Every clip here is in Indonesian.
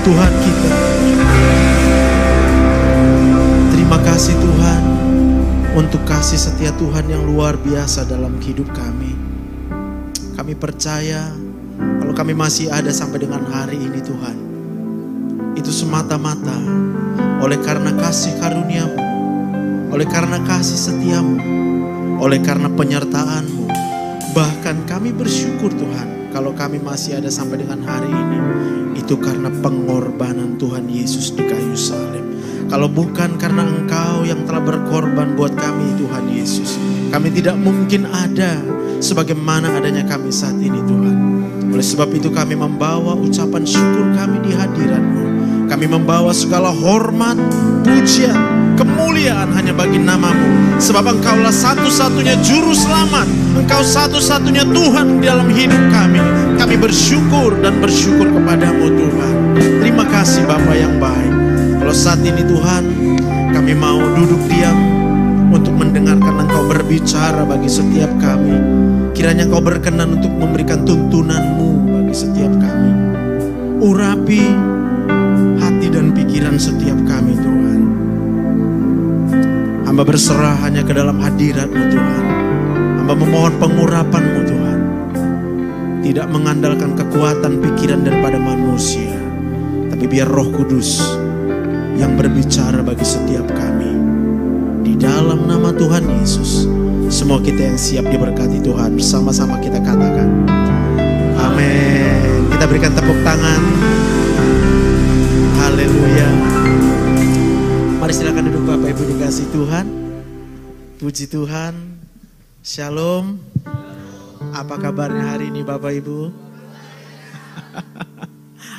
Tuhan kita. Terima kasih Tuhan untuk kasih setia Tuhan yang luar biasa dalam hidup kami. Kami percaya kalau kami masih ada sampai dengan hari ini Tuhan, itu semata-mata oleh karena kasih karunia-Mu, oleh karena kasih setiamu, oleh karena penyertaan-Mu. Bahkan kami bersyukur Tuhan, kalau kami masih ada sampai dengan hari ini, itu karena pengorbanan Tuhan Yesus di kayu salib. Kalau bukan karena Engkau yang telah berkorban buat kami Tuhan Yesus, kami tidak mungkin ada sebagaimana adanya kami saat ini Tuhan. Oleh sebab itu kami membawa ucapan syukur kami di hadirat-Mu. Kami membawa segala hormat, pujian, kemuliaan hanya bagi nama-Mu. Sebab Engkaulah satu-satunya juru selamat. Engkau satu-satunya Tuhan di dalam hidup kami. Kami bersyukur dan bersyukur kepada-Mu Tuhan. Terima kasih Bapa yang baik. Kalau saat ini Tuhan, kami mau duduk diam untuk mendengarkan Engkau berbicara bagi setiap kami. Kiranya Engkau berkenan untuk memberikan tuntunan-Mu bagi setiap kami. Urapi hati dan pikiran setiap kami Tuhan. Hamba berserah hanya ke dalam hadirat-Mu Tuhan. Hamba memohon pengurapan-Mu Tuhan. Tidak mengandalkan kekuatan pikiran daripada manusia, tapi biar Roh Kudus yang berbicara bagi setiap kami. Di dalam nama Tuhan Yesus, semua kita yang siap diberkati Tuhan, bersama-sama kita katakan amin. Kita berikan tepuk tangan. Haleluya. Mari silakan duduk Bapak Ibu dikasih Tuhan. Puji Tuhan. Shalom. Apa kabarnya hari ini Bapak Ibu?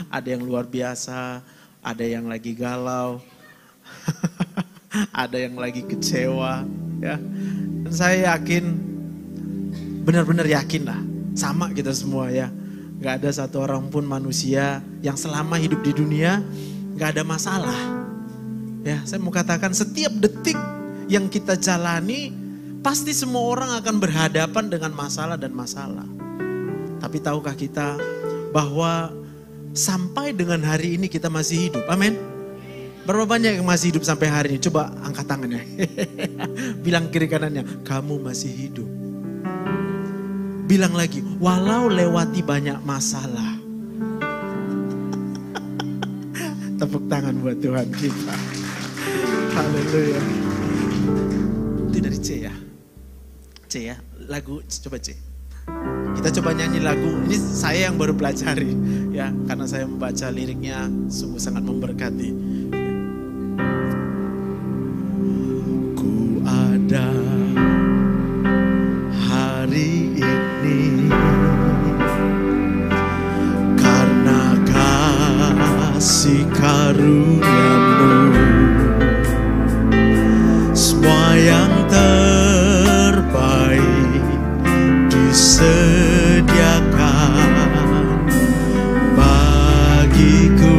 Ada yang luar biasa, ada yang lagi galau, ada yang lagi kecewa, ya. Dan saya yakin, benar-benar yakin lah, sama kita semua ya. Gak ada satu orang pun manusia yang selama hidup di dunia gak ada masalah. Ya, saya mau katakan setiap detik yang kita jalani, pasti semua orang akan berhadapan dengan masalah dan masalah. Tapi tahukah kita bahwa sampai dengan hari ini kita masih hidup, amin. Berapa banyak yang masih hidup sampai hari ini? Coba angkat tangannya. Bilang kiri kanannya, kamu masih hidup. Bilang lagi, walau lewati banyak masalah. Tepuk tangan buat Tuhan kita. Haleluya. Itu dari C ya? C ya? Lagu, coba C. Kita coba nyanyi lagu, ini saya yang baru pelajari. Ya, karena saya membaca liriknya sungguh sangat memberkati. Ku ada hari ini karena kasih karunia-Mu, semua yang terbaik disediakan bagiku.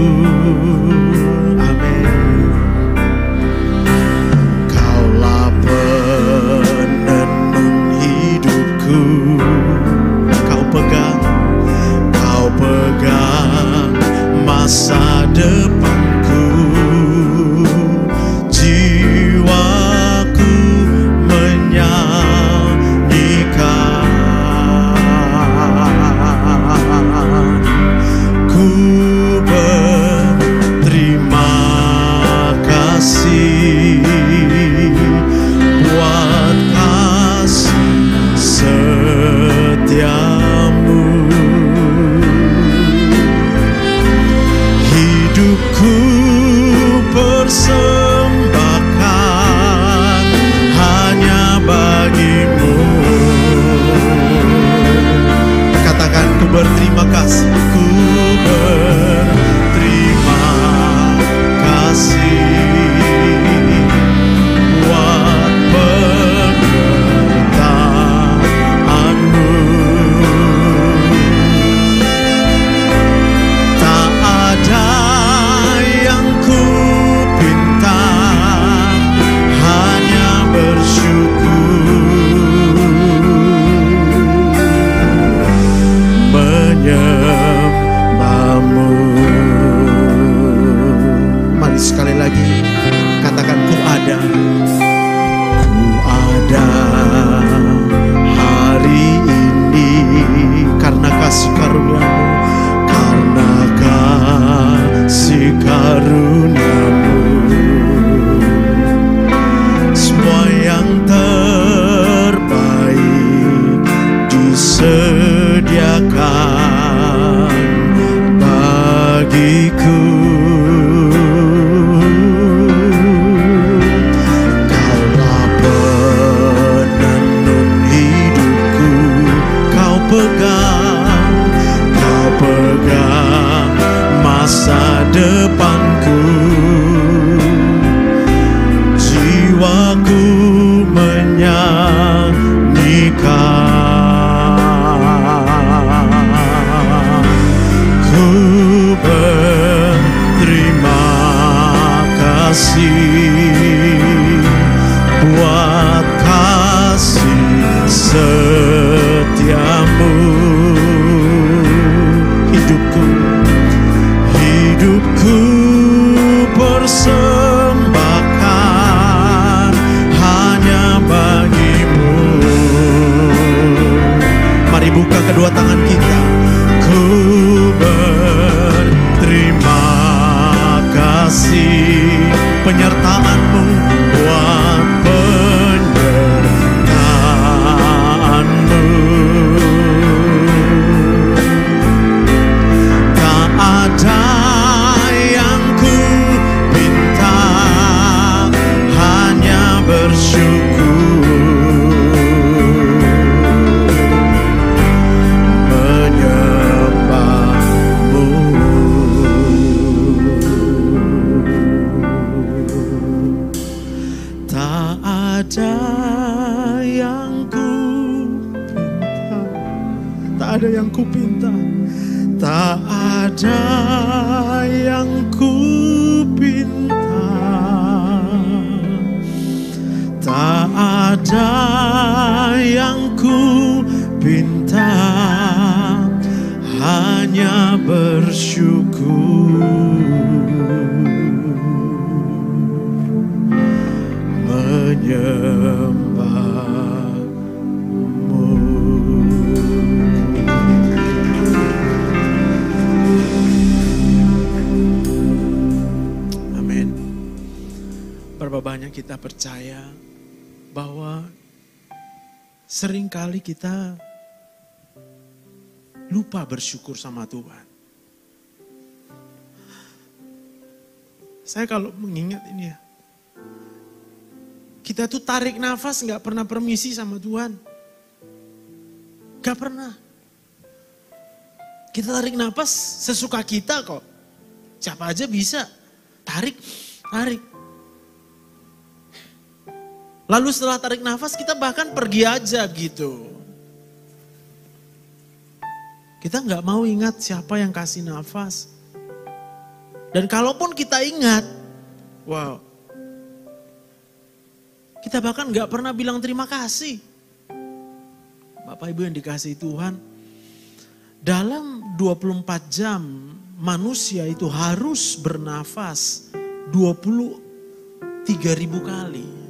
pegang masa depanku. Jiwaku menyanyikan, ku berterima kasih buat kasih setiamu. Hidupku persembahkan hanya bagimu. Mari buka kedua tangan kita. Ku berterima kasih penyertaanmu buat penyertaanmu. Tak ada yang ku pinta, hanya bersyukur menyembahmu. Tak ada yang ku pinta, tak ada yang ku pinta, tak ada yang ku pinta, tak ada yang ku pinta, hanya bersyukur menyembahmu. Amin. Berapa banyak kita percaya bahwa seringkali kita lupa bersyukur sama Tuhan. Saya kalau mengingat ini ya, kita tuh tarik nafas gak pernah permisi sama Tuhan. Gak pernah. Kita tarik nafas sesuka kita kok. Siapa aja bisa. Tarik. Lalu setelah tarik nafas kita bahkan pergi aja gitu. Kita gak mau ingat siapa yang kasih nafas. Dan kalaupun kita ingat, wow, kita bahkan gak pernah bilang terima kasih. Bapak Ibu yang dikasihi Tuhan, dalam 24 jam manusia itu harus bernafas 23.000 kali.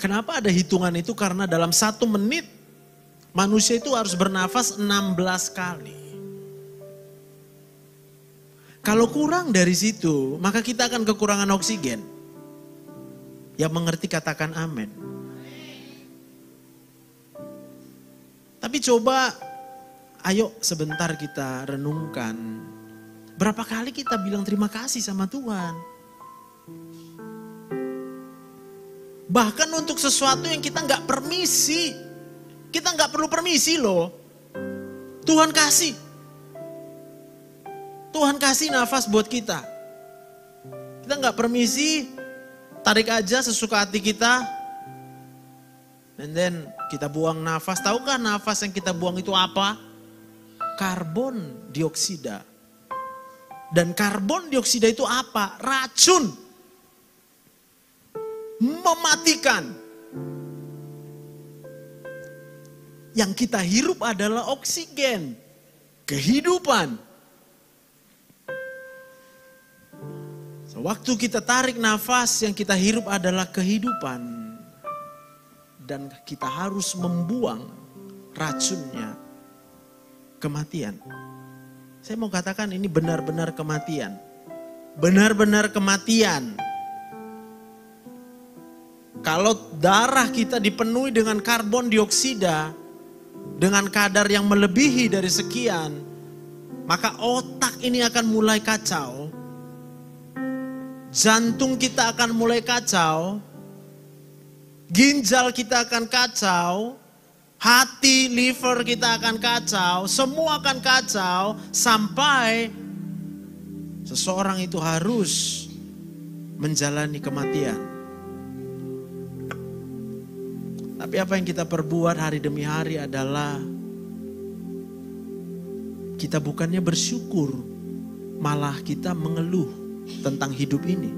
Kenapa ada hitungan itu? Karena dalam 1 menit manusia itu harus bernafas 16 kali. Kalau kurang dari situ, maka kita akan kekurangan oksigen. Yang mengerti katakan amin. Tapi coba, ayo sebentar kita renungkan. Berapa kali kita bilang terima kasih sama Tuhan? Bahkan untuk sesuatu yang kita nggak permisi. Kita nggak perlu permisi loh. Tuhan kasih. Tuhan kasih nafas buat kita. Kita nggak permisi, tarik aja sesuka hati kita. And then kita buang nafas. Tahukah nafas yang kita buang itu apa? Karbon dioksida. Dan karbon dioksida itu apa? Racun. Mematikan. Yang kita hirup adalah oksigen. Kehidupan. Waktu kita tarik nafas, yang kita hirup adalah kehidupan. Dan kita harus membuang racunnya, kematian. Saya mau katakan ini benar-benar kematian. Benar-benar kematian. Kalau darah kita dipenuhi dengan karbon dioksida, dengan kadar yang melebihi dari sekian, maka otak ini akan mulai kacau. Jantung kita akan mulai kacau, ginjal kita akan kacau, Hati, liver kita akan kacau, semua akan kacau sampai seseorang itu harus menjalani kematian. Tapi apa yang kita perbuat hari demi hari adalah kita bukannya bersyukur, malah kita mengeluh tentang hidup ini.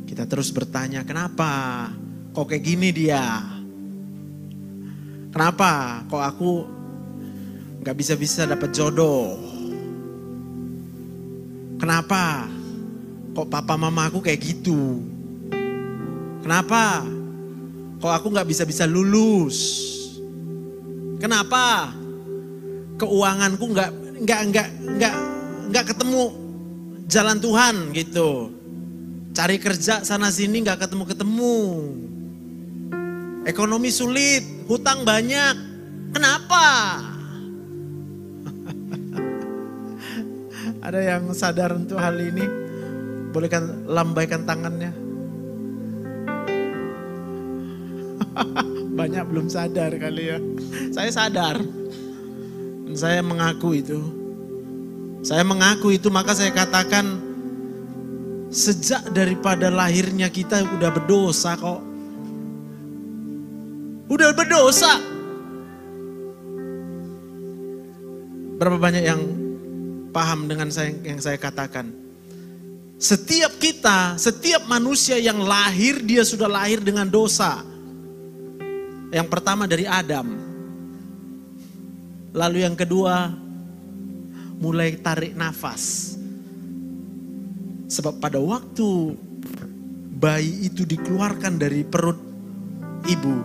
Kita terus bertanya, kenapa kok kayak gini dia? Kenapa kok aku gak bisa-bisa dapat jodoh? Kenapa kok papa mama aku kayak gitu? Kenapa kok aku gak bisa-bisa lulus? Kenapa keuanganku nggak ketemu jalan Tuhan gitu? Cari kerja sana sini nggak ketemu. Ekonomi sulit, hutang banyak. Kenapa? Ada yang sadar untuk hal ini? Bolehkan lambaikan tangannya. Banyak belum sadar kali ya. Saya sadar. Dan saya mengaku itu. Saya mengaku itu, maka saya katakan sejak daripada lahirnya kita udah berdosa kok. Udah berdosa. Berapa banyak yang paham dengan yang saya katakan? Setiap kita, setiap manusia yang lahir, dia sudah lahir dengan dosa. Yang pertama dari Adam. Lalu yang kedua, mulai tarik nafas. Sebab pada waktu bayi itu dikeluarkan dari perut ibu,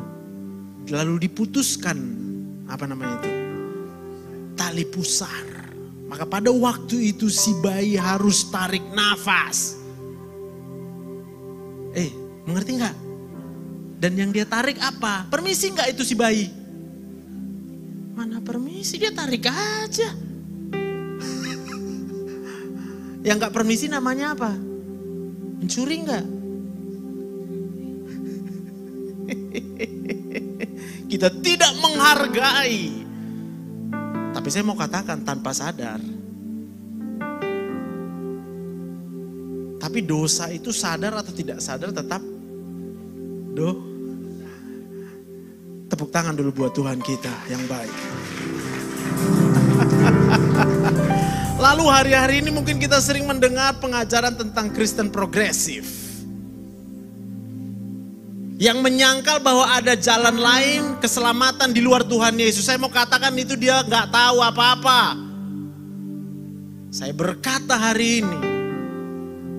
lalu diputuskan, tali pusar. Maka pada waktu itu si bayi harus tarik nafas. Mengerti nggak? Dan yang dia tarik apa? Permisi nggak itu si bayi? Mana permisi, dia tarik aja. Yang gak permisi namanya apa? Mencuri gak? Kita tidak menghargai. Tapi saya mau katakan tanpa sadar. Tapi dosa itu sadar atau tidak sadar tetap Tepuk tangan dulu buat Tuhan kita yang baik. Lalu hari-hari ini mungkin kita sering mendengar pengajaran tentang Kristen progresif. Yang menyangkal bahwa ada jalan lain keselamatan di luar Tuhan Yesus. Saya mau katakan itu dia gak tahu apa-apa. Saya berkata hari ini,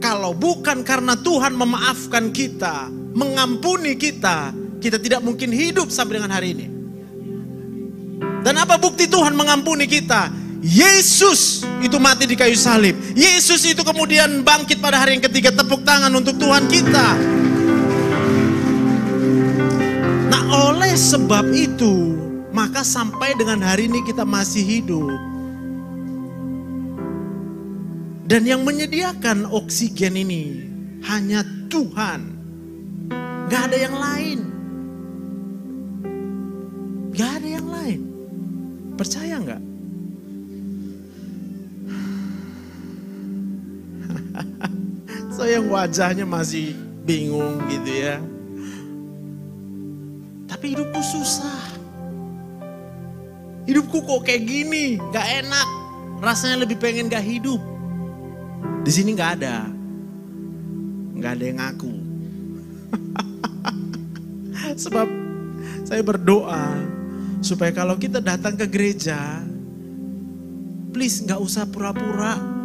kalau bukan karena Tuhan memaafkan kita, mengampuni kita, kita tidak mungkin hidup sampai dengan hari ini. Dan apa bukti Tuhan mengampuni kita? Yesus itu mati di kayu salib. Yesus itu kemudian bangkit pada hari yang ketiga. Tepuk tangan untuk Tuhan kita. Nah, oleh sebab itu, maka sampai dengan hari ini kita masih hidup. Dan yang menyediakan oksigen ini hanya Tuhan. Gak ada yang lain. Gak ada yang lain. Percaya gak? Saya yang wajahnya masih bingung gitu ya. Tapi hidupku susah. Hidupku kok kayak gini, gak enak. Rasanya lebih pengen gak hidup. Di sini gak ada yang ngaku. Sebab saya berdoa supaya kalau kita datang ke gereja, please gak usah pura-pura.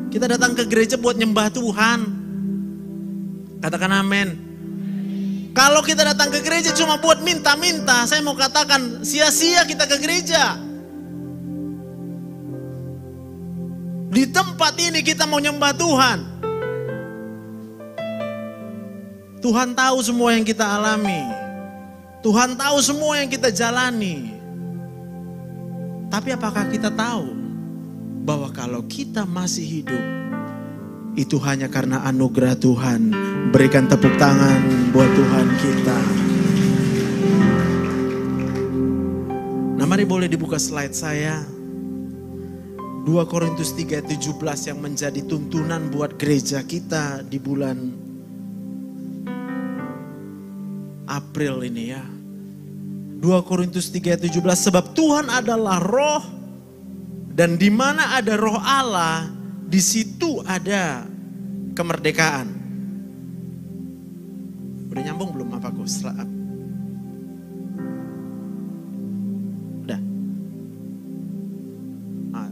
Kita datang ke gereja buat nyembah Tuhan. Katakan amin. Kalau kita datang ke gereja cuma buat minta-minta, saya mau katakan sia-sia kita ke gereja. Di tempat ini kita mau nyembah Tuhan. Tuhan tahu semua yang kita alami. Tuhan tahu semua yang kita jalani. Tapi apakah kita tahu bahwa kalau kita masih hidup, itu hanya karena anugerah Tuhan, Berikan tepuk tangan buat Tuhan kita. Nah, mari boleh dibuka slide saya. 2 Korintus 3:17 yang menjadi tuntunan buat gereja kita di bulan April ini ya. 2 Korintus 3:17, sebab Tuhan adalah roh, dan di mana ada roh Allah, di situ ada kemerdekaan. Udah nyambung belum apaku? Udah.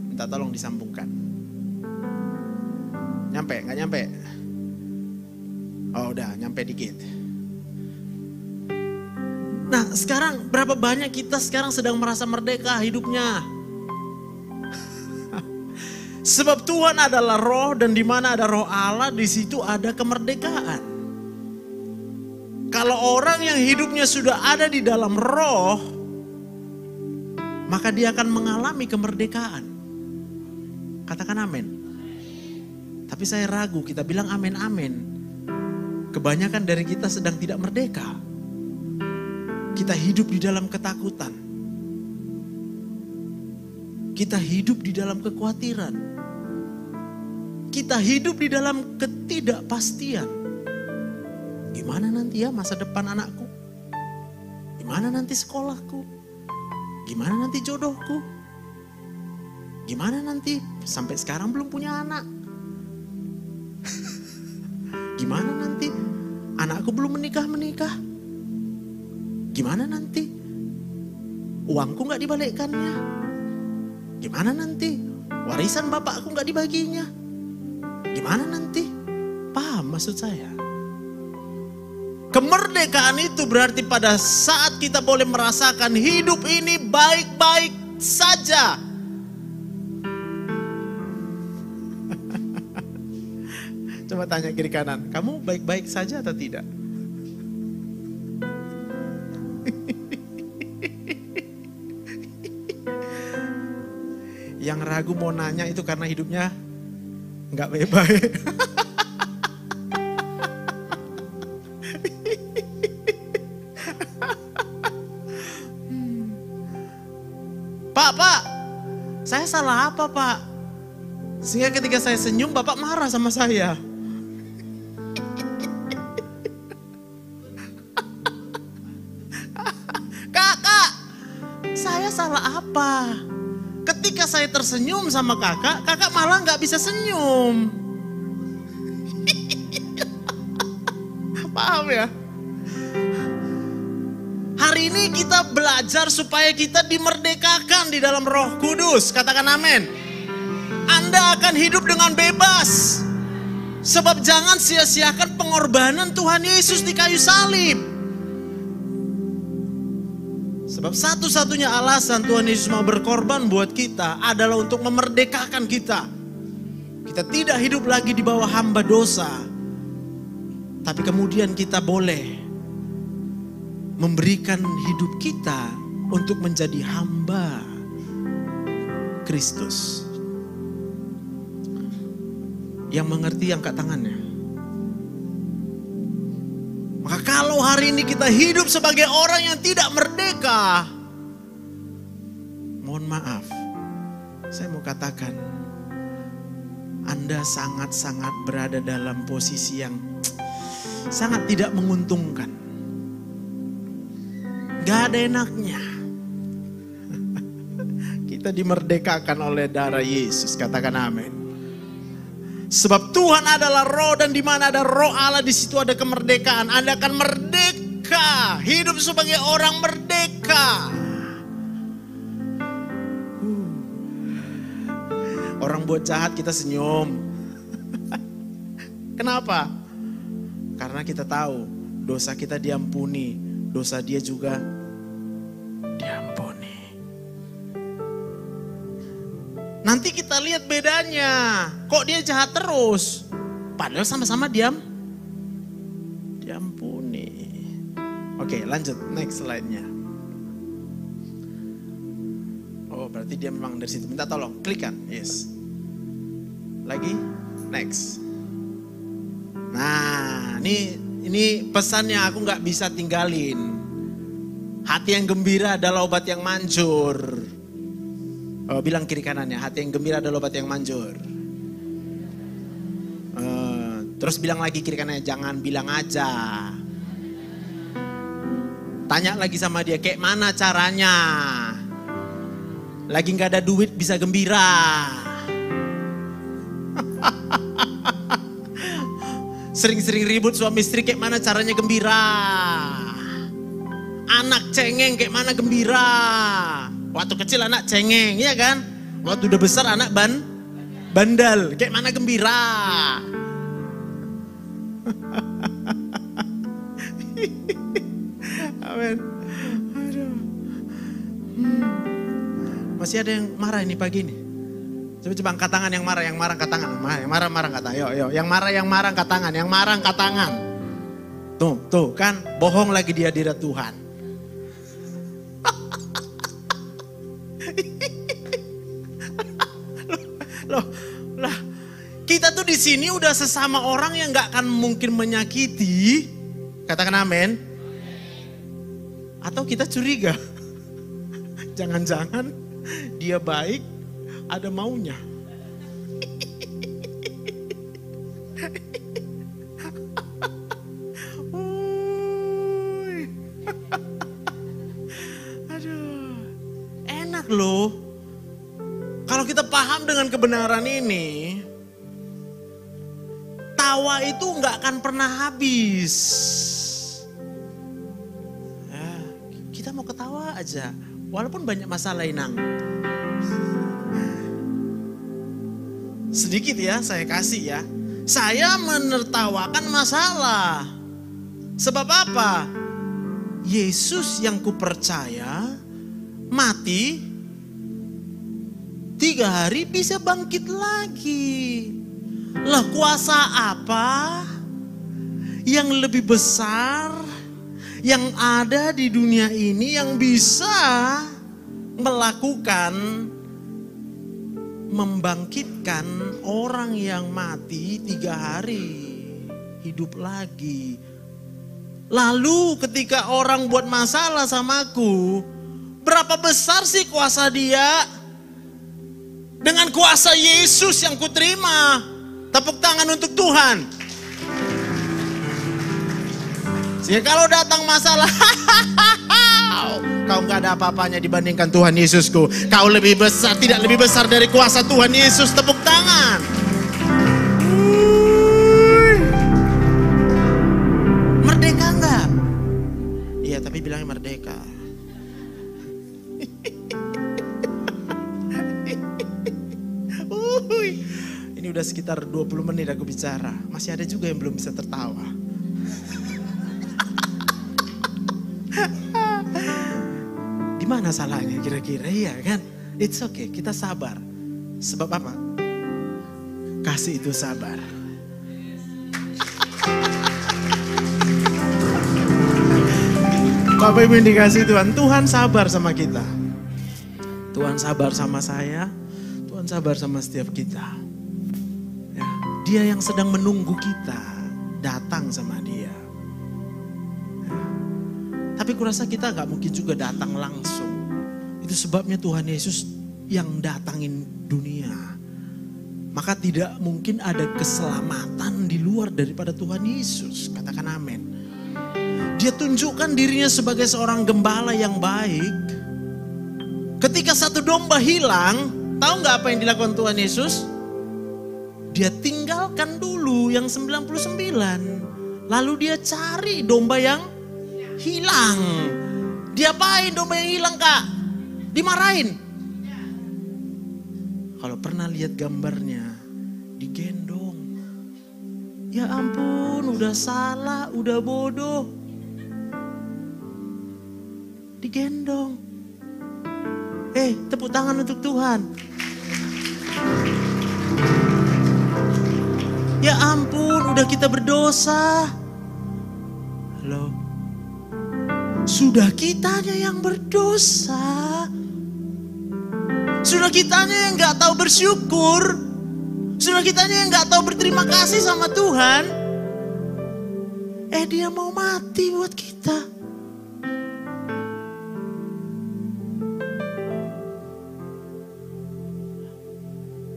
Minta tolong disambungkan. Nyampe? Nggak nyampe? Oh udah, nyampe dikit. Nah sekarang berapa banyak kita sekarang sedang merasa merdeka hidupnya? Sebab Tuhan adalah roh, dan di mana ada roh Allah, di situ ada kemerdekaan. Kalau orang yang hidupnya sudah ada di dalam roh, maka dia akan mengalami kemerdekaan. Katakan amin. Tapi saya ragu kita bilang amin amin. Kebanyakan dari kita sedang tidak merdeka. Kita hidup di dalam ketakutan. Kita hidup di dalam kekhawatiran. Kita hidup di dalam ketidakpastian. Gimana nanti ya masa depan anakku? Gimana nanti sekolahku? Gimana nanti jodohku? Gimana nanti sampai sekarang belum punya anak? Gimana nanti anakku belum menikah? Gimana nanti uangku gak dibalikkannya? Gimana nanti warisan bapakku gak dibaginya? Gimana nanti? Paham maksud saya? Kemerdekaan itu berarti pada saat kita boleh merasakan hidup ini baik-baik saja. Coba tanya kiri kanan, kamu baik-baik saja atau tidak? Yang ragu mau nanya itu karena hidupnya nggak baik-baik. Pak, saya salah apa Pak? Sehingga ketika saya senyum Bapak marah sama saya. Kakak, saya salah apa? Ketika saya tersenyum sama kakak malah gak bisa senyum. Paham ya? Hari ini kita belajar supaya kita dimerdekakan di dalam Roh Kudus. Katakan amin. Anda akan hidup dengan bebas. Sebab jangan sia-siakan pengorbanan Tuhan Yesus di kayu salib. Sebab satu-satunya alasan Tuhan Yesus mau berkorban buat kita adalah untuk memerdekakan kita. Kita tidak hidup lagi di bawah hamba dosa. Tapi kemudian kita boleh memberikan hidup kita untuk menjadi hamba Kristus. Yang mengerti angkat tangannya. Maka kalau hari ini kita hidup sebagai orang yang tidak merdeka, mohon maaf, saya mau katakan, Anda sangat-sangat berada dalam posisi yang sangat tidak menguntungkan. Gak ada enaknya. Kita dimerdekakan oleh darah Yesus, katakan amin. Sebab Tuhan adalah roh, dan di mana ada roh Allah di situ ada kemerdekaan. Anda akan merdeka, hidup sebagai orang merdeka. Orang buat jahat kita senyum. Kenapa? Karena kita tahu dosa kita diampuni, dosa dia juga diampuni. Nanti kita lihat bedanya. Kok dia jahat terus? Padahal sama-sama diampuni. Oke, lanjut. Next slide-nya. Oh, berarti dia memang dari situ. Minta tolong, klikkan. Yes. Lagi. Next. Nah, Ini pesannya aku nggak bisa tinggalin. Hati yang gembira adalah obat yang manjur. Oh, bilang kiri kanannya, hati yang gembira adalah obat yang manjur. Terus bilang lagi kiri kanannya, jangan bilang aja. Tanya lagi sama dia, kayak mana caranya? Lagi nggak ada duit bisa gembira. Sering-sering ribut suami istri, kayak mana caranya gembira? Anak cengeng, kayak mana gembira? Waktu kecil anak cengeng, ya kan? Waktu udah besar anak bandel, kayak mana gembira? Amin. Aduh. Masih ada yang marah ini pagi ini? Coba angkat tangan yang marah angkat tangan. Yang marah angkat tangan. Yo. Yang marah angkat tangan. Yang marah angkat tangan. Tuh kan bohong lagi dia di hadirat Tuhan. Lah, kita tuh di sini udah sesama orang yang nggak akan mungkin menyakiti. Katakan amin. Atau kita curiga. Jangan-jangan dia baik, ada maunya. Aduh, enak loh. Kalau kita paham dengan kebenaran ini, tawa itu nggak akan pernah habis. Ya, kita mau ketawa aja, walaupun banyak masalah inang. Sedikit ya saya kasih ya. Saya menertawakan masalah. Sebab apa? Yesus yang kupercaya mati 3 hari bisa bangkit lagi. Lah kuasa apa yang lebih besar yang ada di dunia ini yang bisa melakukan membangkitkan orang yang mati 3 hari hidup lagi. Lalu ketika orang buat masalah sama aku, berapa besar sih kuasa dia? Dengan kuasa Yesus yang kuterima. Tepuk tangan untuk Tuhan. Sehingga kalau datang masalah, kau gak ada apa-apanya dibandingkan Tuhan Yesusku. Kau lebih besar, tidak lebih besar dari kuasa Tuhan Yesus. Tepuk tangan. Merdeka enggak? Iya, tapi bilangnya merdeka. Ini udah sekitar 20 menit aku bicara. Masih ada juga yang belum bisa tertawa. Di mana salahnya kira-kira? Iya kan? It's okay, kita sabar. Sebab apa? Kasih itu sabar. Bapak Ibu yang dikasih Tuhan, Tuhan sabar sama kita. Tuhan sabar sama saya, Tuhan sabar sama setiap kita. Ya, dia yang sedang menunggu kita datang sama dia. Ya. Tapi kurasa kita gak mungkin juga datang langsung. Itu sebabnya Tuhan Yesus yang datangin dunia. Maka tidak mungkin ada keselamatan di luar daripada Tuhan Yesus. Katakan amin. Dia tunjukkan dirinya sebagai seorang gembala yang baik. Ketika satu domba hilang, tahu gak apa yang dilakukan Tuhan Yesus? Dia tinggalkan dulu yang 99. Lalu dia cari domba yang hilang. Diapain domba yang hilang, Kak? Dimarahin. Kalau pernah lihat gambarnya, digendong. Ya ampun, udah salah, udah bodoh. Digendong. Tepuk tangan untuk Tuhan. Ya ampun, udah kita berdosa. Halo. Sudah kitanya yang berdosa. Sudah kitanya yang gak tahu bersyukur. Sudah kitanya yang gak tahu berterima kasih sama Tuhan. Dia mau mati buat kita.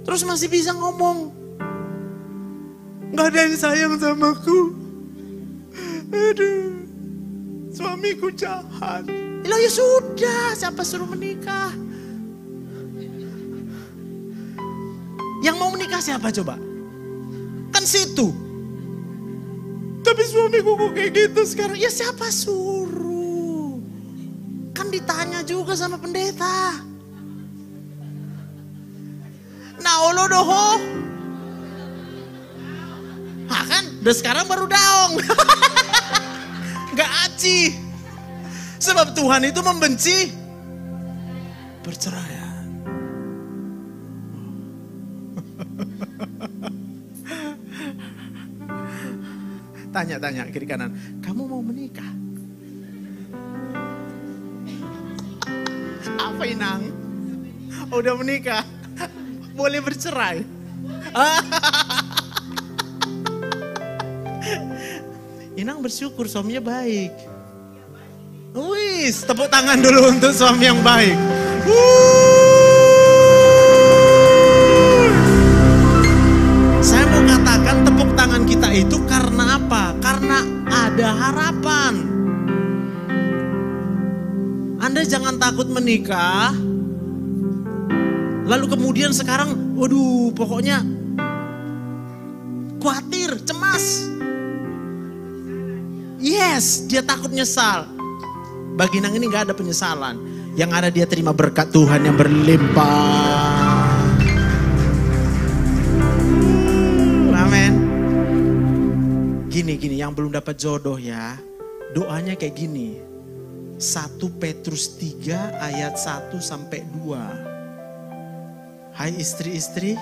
Terus masih bisa ngomong, gak ada yang sayang samaku. Aduh, suamiku jahat. Ya sudah, siapa suruh menikah? Yang mau menikah siapa coba? Kan situ. Tapi suamiku kok kayak gitu sekarang. Ya siapa suruh? Kan ditanya juga sama pendeta. Nah lo doho. Nah kan, udah sekarang baru daong. Gak aci. Sebab Tuhan itu membenci perceraian. Tanya-tanya kiri kanan, kamu mau menikah? Apa Inang? Udah menikah? Boleh bercerai? Inang bersyukur suaminya baik. Wis, tepuk tangan dulu untuk suami yang baik. Saya mau katakan tepuk tangan kita itu karena apa? Karena ada harapan. Anda jangan takut menikah. Lalu kemudian sekarang, waduh pokoknya khawatir, cemas. Yes, dia takut nyesal. Bagi Nang ini gak ada penyesalan. Yang ada dia terima berkat Tuhan yang berlimpah. Amin. Gini, yang belum dapat jodoh ya. Doanya kayak gini. 1 Petrus 3 ayat 1 sampai 2. Hai istri-istri,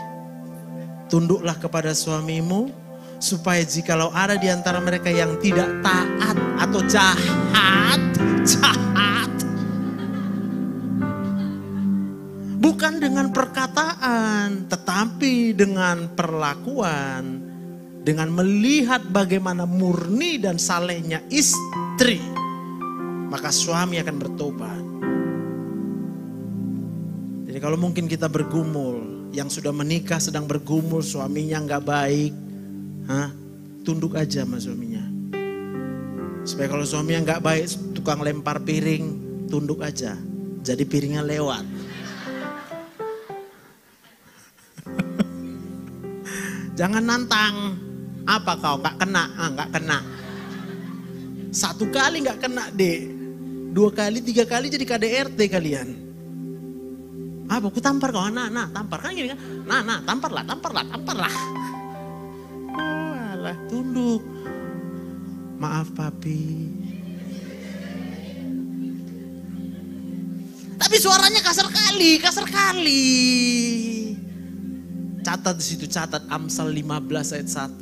tunduklah kepada suamimu, supaya jikalau ada di antara mereka yang tidak taat atau jahat, bukan dengan perkataan, tetapi dengan perlakuan, dengan melihat bagaimana murni dan salehnya istri, maka suami akan bertobat. Jadi kalau mungkin kita bergumul, yang sudah menikah sedang bergumul, suaminya nggak baik, tunduk aja sama suaminya. Supaya kalau suaminya nggak baik, tukang lempar piring, tunduk aja. Jadi piringnya lewat. Jangan nantang. Apa kau nggak kena? Nggak kena. 1 kali nggak kena deh. 2 kali, 3 kali jadi KDRT kalian. Apa? Aku tampar kau, nah, tampar kan gini kan? Nah, tamparlah. Oh, alah, tunduk. Maaf papi. Tapi suaranya kasar kali. Catat di situ, catat Amsal 15 ayat 1.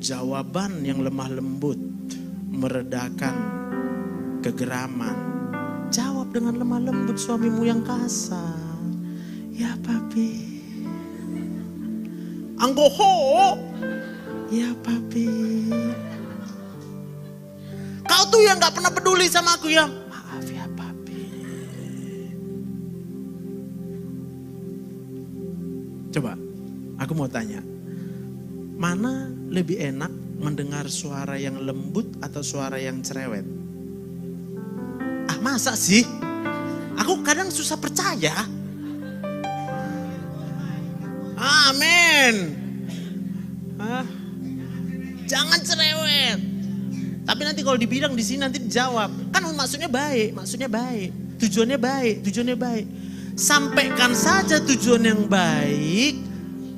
Jawaban yang lemah lembut meredakan kegeraman. Jawab dengan lemah lembut suamimu yang kasar. Ya papi. Anggoho. Ya papi. Kau tuh yang gak pernah peduli sama aku ya. Maaf ya papi. Coba, aku mau tanya. Mana lebih enak mendengar suara yang lembut atau suara yang cerewet? Masa sih? Aku kadang susah percaya. Amin. Jangan cerewet. Tapi nanti kalau dibilang di sini nanti dijawab. Kan maksudnya baik. Tujuannya baik. Sampaikan saja tujuan yang baik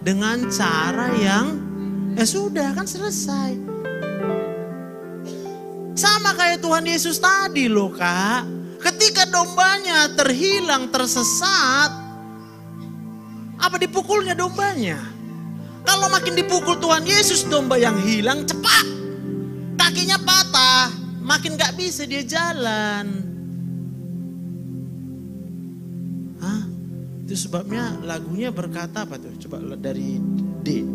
dengan cara yang sudah kan selesai. Sama kayak Tuhan Yesus tadi loh Kak. Ketika dombanya terhilang, tersesat, apa dipukulnya dombanya? Kalau makin dipukul Tuhan Yesus, domba yang hilang cepat. Kakinya patah, makin gak bisa dia jalan. Itu sebabnya lagunya berkata apa tuh? Coba dari D.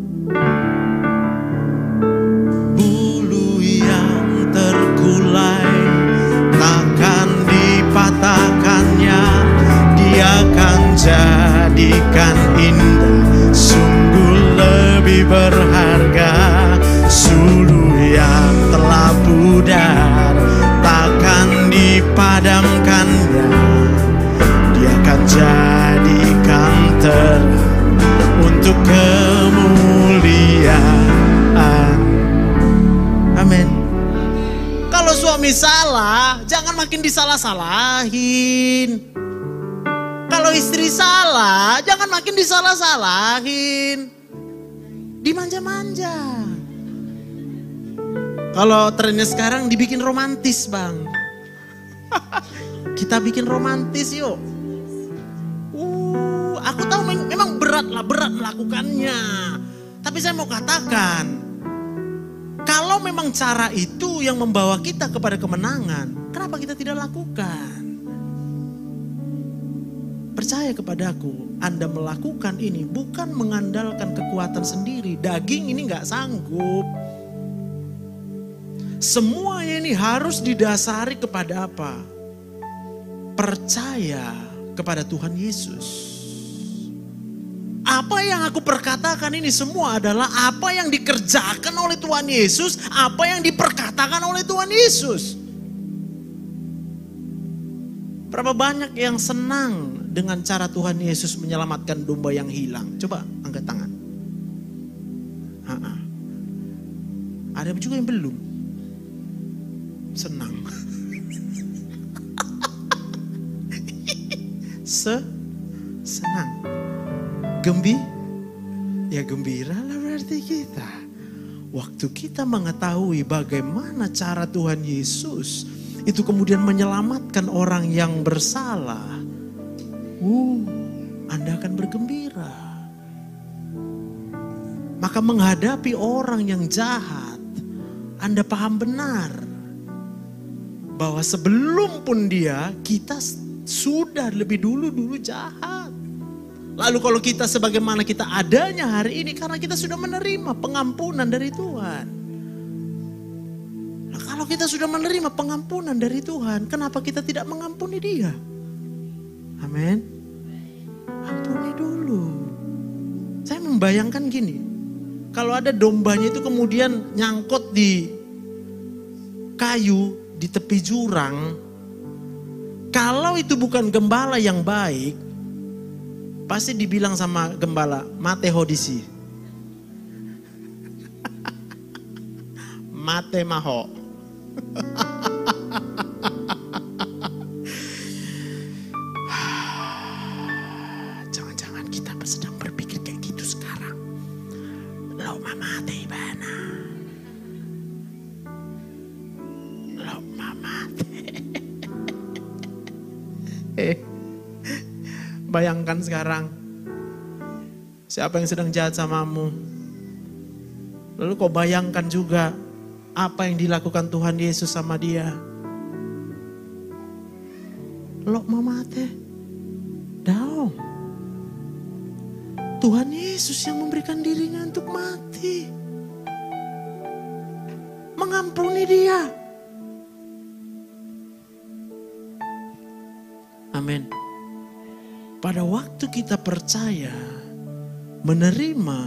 Kalau suami salah, jangan makin disalah-salahin. Kalau istri salah, jangan makin disalah-salahin. Dimanja-manja. Kalau trennya sekarang dibikin romantis, Bang. Kita bikin romantis yuk. Aku tahu memang berat melakukannya. Tapi saya mau katakan, kalau memang cara itu yang membawa kita kepada kemenangan, kenapa kita tidak lakukan? Percaya kepadaku, Anda melakukan ini bukan mengandalkan kekuatan sendiri. Daging ini gak sanggup. Semuanya ini harus didasari kepada apa? Percaya kepada Tuhan Yesus. Apa yang aku perkatakan ini semua adalah apa yang dikerjakan oleh Tuhan Yesus, apa yang diperkatakan oleh Tuhan Yesus. Berapa banyak yang senang dengan cara Tuhan Yesus menyelamatkan domba yang hilang? Coba angkat tangan. Ada juga yang belum. Senang. Senang. Ya gembira lah berarti kita. Waktu kita mengetahui bagaimana cara Tuhan Yesus itu kemudian menyelamatkan orang yang bersalah. Anda akan bergembira. Maka menghadapi orang yang jahat, Anda paham benar bahwa sebelum pun dia, kita sudah lebih dulu jahat. Lalu kalau kita sebagaimana kita adanya hari ini, karena kita sudah menerima pengampunan dari Tuhan. Nah, kalau kita sudah menerima pengampunan dari Tuhan, kenapa kita tidak mengampuni dia? Amin. Ampuni dulu. Saya membayangkan gini, kalau ada dombanya itu kemudian nyangkut di kayu di tepi jurang, kalau itu bukan gembala yang baik, pasti dibilang sama gembala, mate hodisi. Mate maho. Jangan-jangan kita sedang berpikir kayak gitu sekarang. Lo mamate bana. Lo mamate. Bayangkan sekarang, siapa yang sedang jahat samamu. Lalu kau bayangkan juga apa yang dilakukan Tuhan Yesus sama dia. Lo mamate, daong. Tuhan Yesus yang memberikan dirinya untuk mati. Mengampuni dia. Amin. Pada waktu kita percaya, menerima,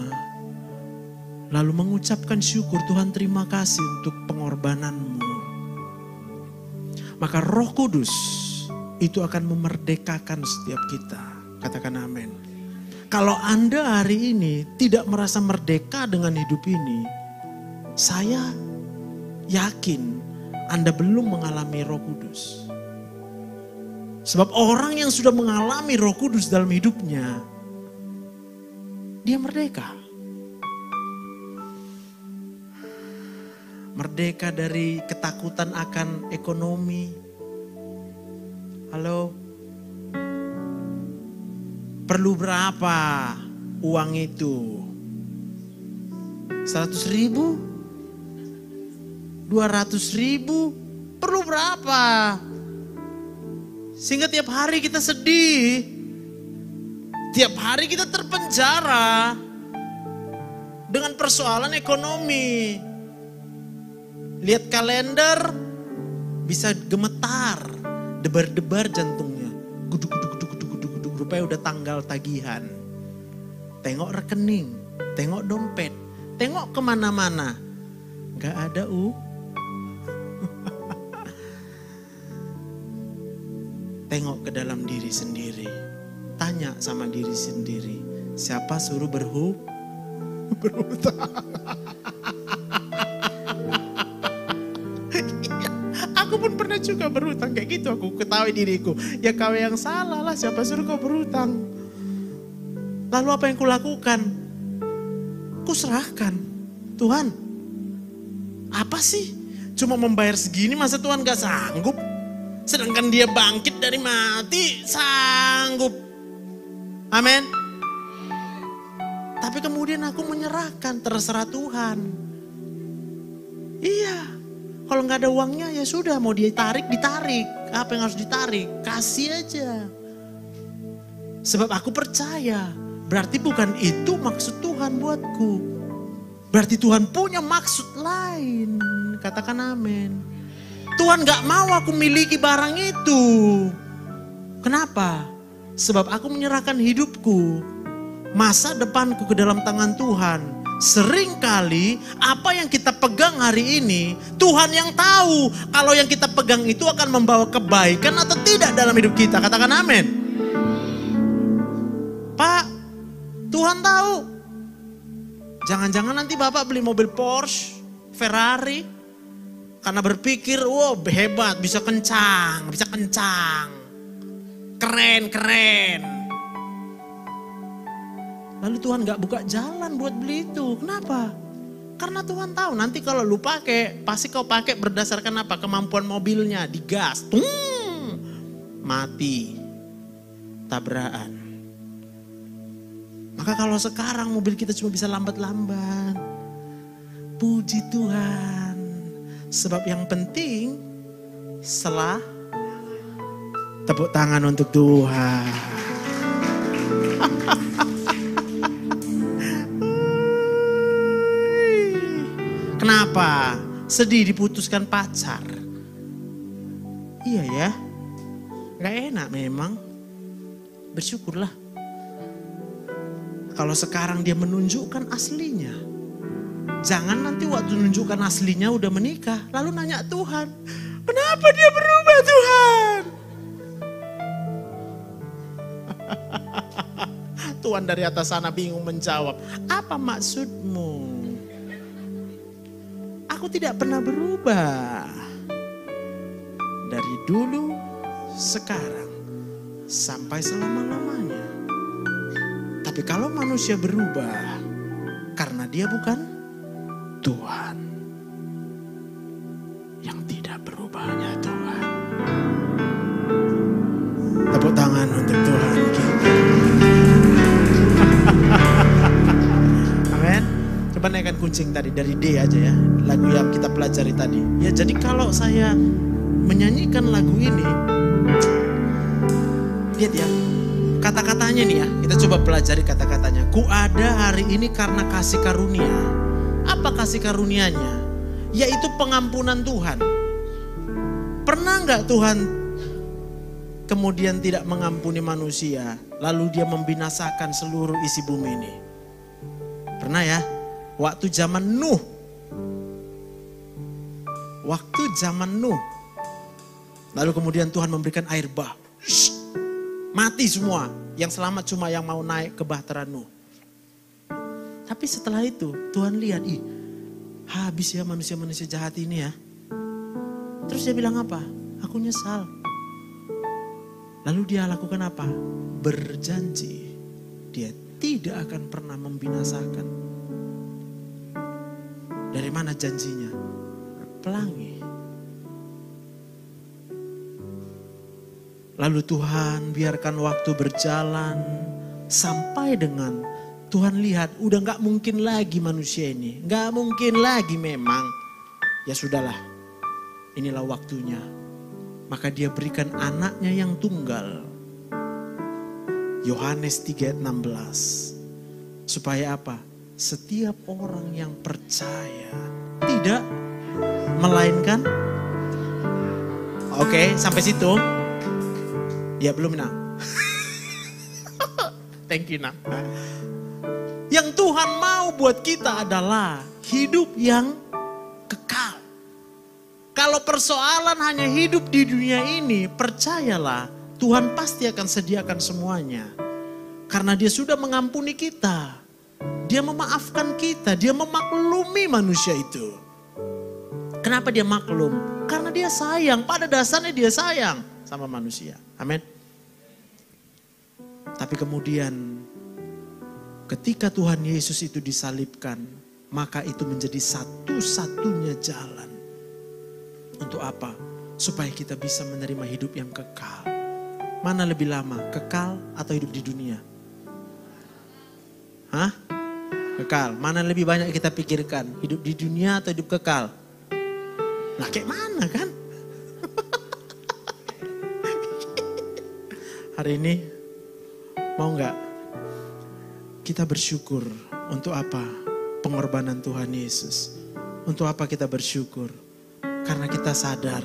lalu mengucapkan syukur, Tuhan terima kasih untuk pengorbananmu. Maka Roh Kudus itu akan memerdekakan setiap kita. Katakan amin. Kalau Anda hari ini tidak merasa merdeka dengan hidup ini, saya yakin Anda belum mengalami Roh Kudus. Sebab orang yang sudah mengalami Roh Kudus dalam hidupnya, dia merdeka. Merdeka dari ketakutan akan ekonomi. Halo? Perlu berapa uang itu? 100.000? 200.000? Perlu berapa? Sehingga tiap hari kita sedih. Tiap hari kita terpenjara dengan persoalan ekonomi. Lihat kalender, bisa gemetar, debar-debar jantungnya. Guduk, rupanya udah tanggal tagihan. Tengok rekening, tengok dompet, tengok kemana-mana. Gak ada Tengok ke dalam diri sendiri. Tanya sama diri sendiri. Siapa suruh berhutang? Aku pun pernah juga berhutang kayak gitu. Aku ketahui diriku. Ya kau yang salah lah, siapa suruh kau berhutang. Lalu apa yang kulakukan? Kuserahkan. Tuhan, apa sih? Cuma membayar segini masa Tuhan gak sanggup? Sedangkan dia bangkit dari mati, sanggup. Amin. Tapi kemudian aku menyerahkan, terserah Tuhan. Iya, kalau gak ada uangnya ya sudah, mau ditarik. Apa yang harus ditarik? Kasih aja. Sebab aku percaya, berarti bukan itu maksud Tuhan buatku. Berarti Tuhan punya maksud lain. Katakan amin. Tuhan gak mau aku miliki barang itu. Kenapa? Sebab aku menyerahkan hidupku, masa depanku ke dalam tangan Tuhan. Seringkali apa yang kita pegang hari ini, Tuhan yang tahu kalau yang kita pegang itu akan membawa kebaikan atau tidak dalam hidup kita. Katakan amin. Pak, Tuhan tahu. Jangan-jangan nanti Bapak beli mobil Porsche, Ferrari. Karena berpikir, wow hebat, bisa kencang. Keren. Lalu Tuhan gak buka jalan buat beli itu. Kenapa? Karena Tuhan tahu nanti kalau lu pakai, pasti kau pakai berdasarkan apa? Kemampuan mobilnya, digas. Mati. Tabrakan. Maka kalau sekarang mobil kita cuma bisa lambat-lambat. Puji Tuhan. Sebab yang penting setelah tepuk tangan untuk Tuhan. Kenapa? Sedih diputuskan pacar. Iya ya. Gak enak memang. Bersyukurlah. Kalau sekarang dia menunjukkan aslinya. Jangan nanti waktu menunjukkan aslinya udah menikah. Lalu nanya Tuhan. Kenapa dia berubah Tuhan? Tuhan dari atas sana bingung menjawab. Apa maksudmu? Aku tidak pernah berubah. Dari dulu, sekarang, sampai selama-lamanya. Tapi kalau manusia berubah, karena dia bukan Tuhan. Yang tidak berubahnya Tuhan. Tepuk tangan untuk Tuhan kita. Amin. Coba naikkan kuncing tadi dari D aja ya. Lagu yang kita pelajari tadi. Ya jadi kalau saya menyanyikan lagu ini. Lihat ya. Kata-katanya nih ya. Kita coba pelajari kata-katanya. Ku ada hari ini karena kasih karunia. Apa kasih karunia-Nya? Yaitu pengampunan Tuhan. Pernah nggak Tuhan kemudian tidak mengampuni manusia, lalu dia membinasakan seluruh isi bumi ini? Pernah ya? Waktu zaman Nuh. Lalu kemudian Tuhan memberikan air bah. Mati semua. Yang selamat cuma yang mau naik ke bahtera Nuh. Tapi setelah itu Tuhan lihat, habis ya manusia-manusia jahat ini ya. Terus dia bilang apa? Aku nyesal. Lalu dia lakukan apa? Berjanji dia tidak akan pernah membinasakan. Dari mana janjinya? Pelangi. Lalu Tuhan biarkan waktu berjalan sampai dengan Tuhan lihat udah gak mungkin lagi manusia ini. Gak mungkin lagi memang. Ya sudahlah. Inilah waktunya. Maka dia berikan anaknya yang tunggal. Yohanes 3:16. Supaya apa? Setiap orang yang percaya. Tidak. Melainkan. Oke, sampai situ. Ya belum Nak. Thank you Nak. Yang Tuhan mau buat kita adalah hidup yang kekal. Kalau persoalan hanya hidup di dunia ini, percayalah Tuhan pasti akan sediakan semuanya. Karena dia sudah mengampuni kita. Dia memaafkan kita, dia memaklumi manusia itu. Kenapa dia maklum? Karena dia sayang, pada dasarnya dia sayang sama manusia. Amin. Tapi kemudian ketika Tuhan Yesus itu disalibkan, maka itu menjadi satu-satunya jalan. Untuk apa? Supaya kita bisa menerima hidup yang kekal. Mana lebih lama, kekal atau hidup di dunia? Hah? Kekal. Mana lebih banyak kita pikirkan, hidup di dunia atau hidup kekal? Nah kayak mana kan? Hari ini mau nggak kita bersyukur untuk apa? Pengorbanan Tuhan Yesus. Untuk apa kita bersyukur? Karena kita sadar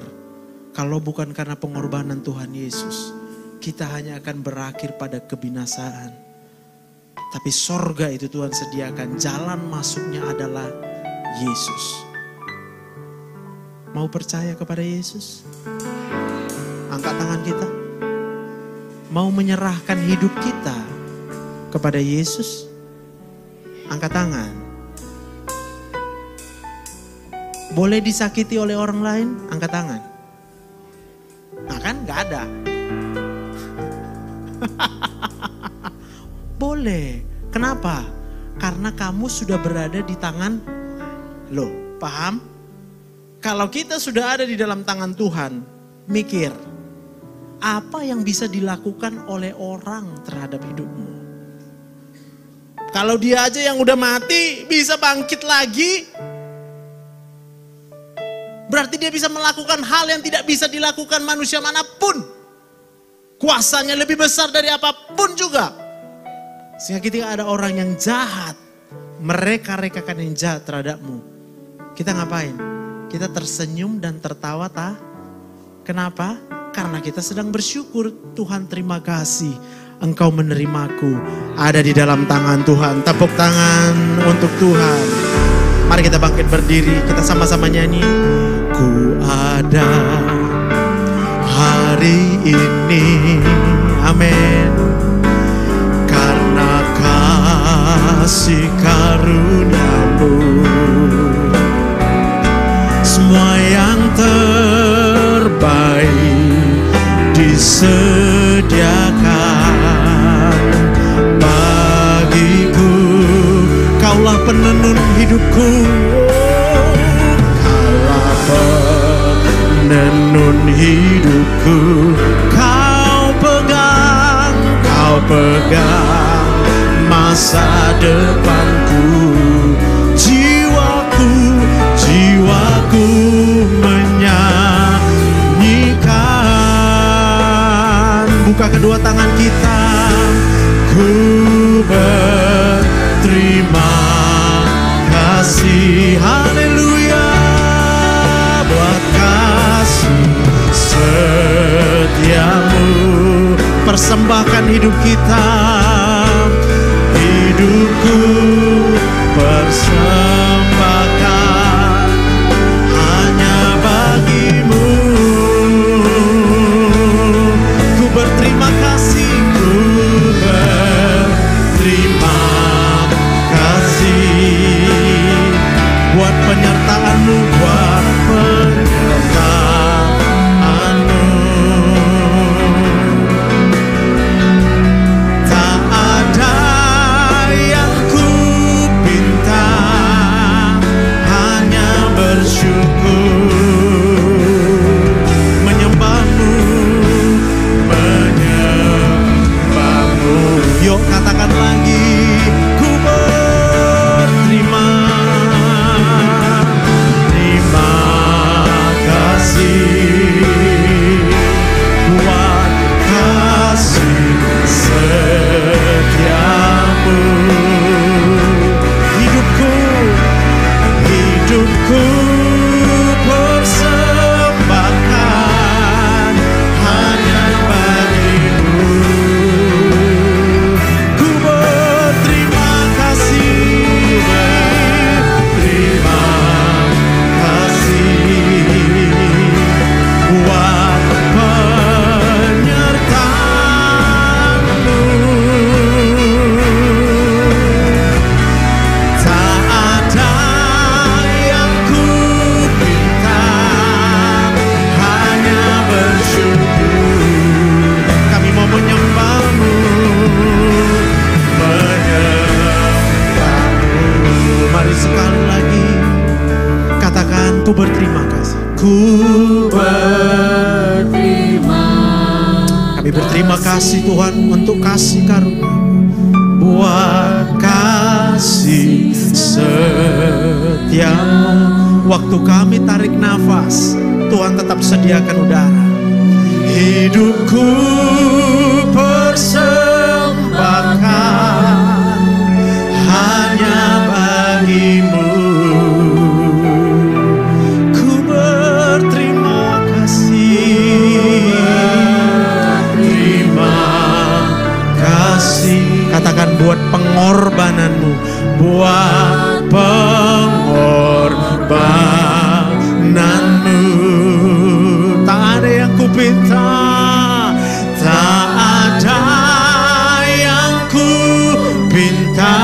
kalau bukan karena pengorbanan Tuhan Yesus, kita hanya akan berakhir pada kebinasaan. Tapi sorga itu Tuhan sediakan, jalan masuknya adalah Yesus. Mau percaya kepada Yesus? Angkat tangan kita. Mau menyerahkan hidup kita kepada Yesus? Angkat tangan. Boleh disakiti oleh orang lain? Angkat tangan. Nah kan gak ada. Boleh. Kenapa? Karena kamu sudah berada di tangan lo. Paham? Kalau kita sudah ada di dalam tangan Tuhan, mikir. Apa yang bisa dilakukan oleh orang terhadap hidupmu? Kalau dia aja yang udah mati bisa bangkit lagi. Berarti dia bisa melakukan hal yang tidak bisa dilakukan manusia manapun. Kuasanya lebih besar dari apapun juga. Sehingga ketika ada orang yang jahat, mereka-rekakan yang jahat terhadapmu. Kita ngapain? Kita tersenyum dan tertawa tak? Kenapa? Karena kita sedang bersyukur. Tuhan terima kasih Engkau menerimaku. Ada di dalam tangan Tuhan. Tepuk tangan untuk Tuhan. Mari kita bangkit berdiri. Kita sama-sama nyanyi. Ku ada hari ini. Amin. Karena kasih karunia-Mu. Semua yang terbaik disediakan bagiku. Kaulah penenun hidupku. Kaulah penenun hidupku. Kau pegang masa depanku. Jiwaku menyanyikan. Buka kedua tangan kita. Ku berterima kasih. Haleluya. Buat kasih setiamu. Persembahkan hidup kita. Hidupku persembahkan hanya bagimu. Ku berterima kasih. Ku berterima kasih buat penyertaan-Mu, buat penyertaan-Mu. Tak ada yang ku pinta Kami berterima kasih Tuhan untuk kasih karunia-Mu, buat kasih setia-Mu. Waktu kami tarik nafas, Tuhan tetap sediakan udara. Hidupku persembahkan hanya bagi-Mu. Ku berterima kasih, terima kasih. Katakan, buat pengorbanan-Mu, buat pengorbanan-Mu. Tak ada yang ku pinta, tak ada yang ku pinta,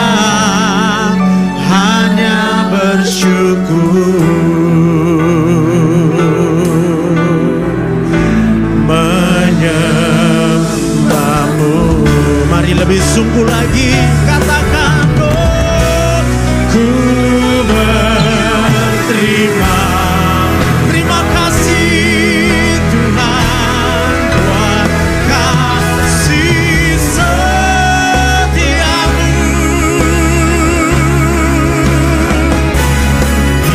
hanya bersyukur, menyembah-Mu. Mari lebih sungguh lagi, katakan, oh, ku berterima kasih Tuhan, buat kasih setia-Mu.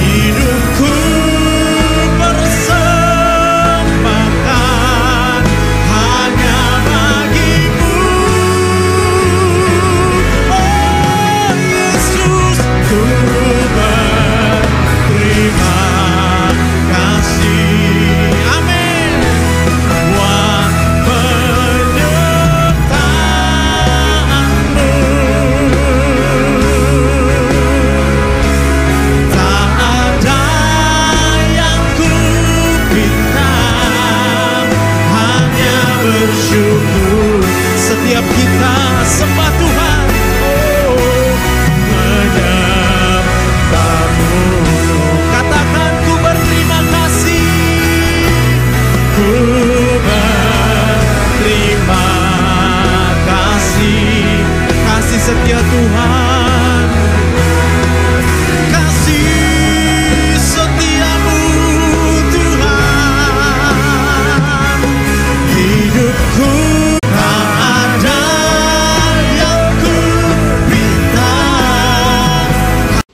Hidupku persembahkan hanya bagi-Mu. Oh Yesus, ku berterima kasih. Amin. Buat penyertaan-Mu, tak ada yang ku pinta, hanya bersyukur. Setiap kita sembah Tuhan, oh, menyembah-Mu. Katakan, ku berterima kasih, ku berterima kasih. Kasih setia Tuhan, kasih setia-Mu Tuhan. Hidupku tak ada yang ku pinta.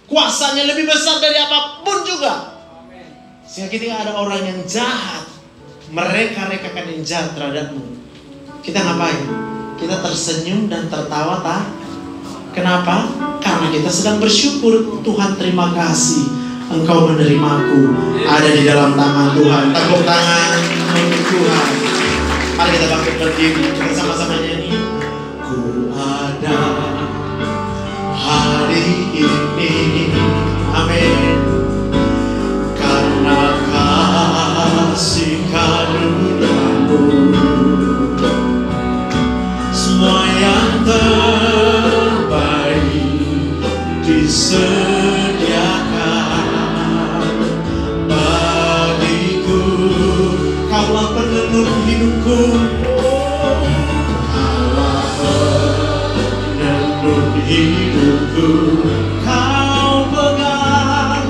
Kuasanya lebih besar dari apapun juga. Sehingga ketika ada orang yang jahat, mereka-rekakan yang jahat terhadap-Mu, kita ngapain? Kita tersenyum dan tertawa, tak? Kenapa? Karena kita sedang bersyukur. Tuhan, terima kasih Engkau menerimaku, ada di dalam tangan Tuhan. Tepuk tangan untuk Tuhan. Mari kita bangkit berdiri, kita sama-sama nyanyi. Ku ada hari ini, amin, karena kasih karunia-Mu. Semua yang terbaik disediakan bagiku. Kaulah peneduh hidupku, Kaulah peneduh hidupku. Kau pegang